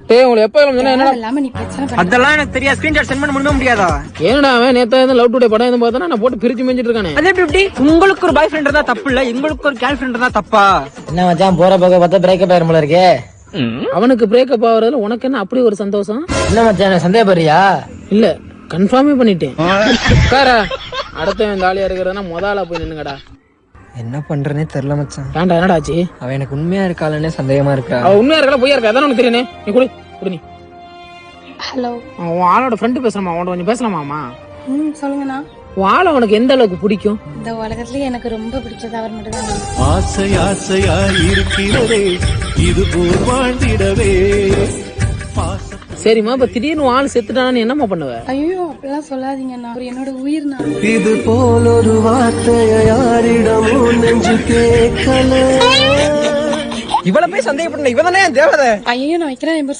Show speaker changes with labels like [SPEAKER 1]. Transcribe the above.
[SPEAKER 1] டேய் உங்களுக்கு எப்ப என்னடா
[SPEAKER 2] இல்லாம நீ பிரச்சனை பண்ண.
[SPEAKER 3] அதெல்லாம் எனக்கு தெரியாது. ஸ்கிரீன்ஷாட் சென்ட் பண்ண முடியுமா முடியாதா?
[SPEAKER 1] ஏன்டா அவன் நேத்தா இந்த லவ் டுடே படம் எதுவும் பார்த்தா நான் போட்டு பிரிச்சு மேஞ்சிட்டு இருக்கானே.
[SPEAKER 3] அது எப்படி உங்களுக்கு ஒரு பாய் ஃப்ரெண்ட் இருந்தா தப்பு இல்ல, எங்களுக்கு ஒரு கேர்ள் ஃப்ரெண்ட் இருந்தா தப்பா?
[SPEAKER 4] என்ன மச்சான் போற பக்கம் பார்த்தா பிரேக்கப் ஆயிரும் போல இருக்கே.
[SPEAKER 1] அவனுக்கு பிரேக்கப் ஆகுறதுல உனக்கு என்ன அப்படி ஒரு சந்தோஷம்?
[SPEAKER 4] என்ன மச்சான் சந்தேகப்படுறியா?
[SPEAKER 1] இல்ல கன்ஃபார்மே பண்ணிட்டேன். உட்காரா. அடுத்தவன் தாலியா இருக்கிறதுனா முதல்ல போய் நின்னுங்கடா.
[SPEAKER 4] என்ன பண்றேனே தெரியல மச்சான்.
[SPEAKER 1] ஏன்டா என்னடாச்சு?
[SPEAKER 4] அவ எனக்கு உண்மையா இருக்காளே சந்தேகமா இருக்கா.
[SPEAKER 1] அவ உண்மையா இருக்கா பொய்யா இருக்கா அதான் உனக்கு தெரியுனே. நீ குடி குடி நீ.
[SPEAKER 2] ஹலோ.
[SPEAKER 1] உன் ஆளோட ஃப்ரெண்டு பேசுறமா, அவன்கிட்ட கொஞ்சம் பேசலாமாமா?
[SPEAKER 2] சொல்லுங்கண்ணா.
[SPEAKER 1] உன் ஆளை உனக்கு எந்த அளவுக்கு பிடிக்கும்?
[SPEAKER 2] இந்த உலகத்துலயே எனக்கு ரொம்ப பிடிச்சது அவர் மட்டும் தான்.
[SPEAKER 5] ஆசை ஆசையா இருக்கிறதே இது போல் வாழ்ந்திடவே.
[SPEAKER 1] சரிம்மா இப்ப திடீர்னு உன் ஆள் செத்துட்டானு என்னம்மா பண்ணுவ?
[SPEAKER 2] ஐயோ அப்படிலாம் சொல்லாதீங்கண்ணா, அவர் என்னோட உயிர்ண்ணா.
[SPEAKER 5] இது போல் ஒரு வார்த்தைய யாரிடமும் நெஞ்சு கேட்கல.
[SPEAKER 3] இவ்வளவு போய் சந்தேகப்பட்ட இவன் தானே தேவதை.
[SPEAKER 2] ஐயோ நான் வைக்கிறேன் என்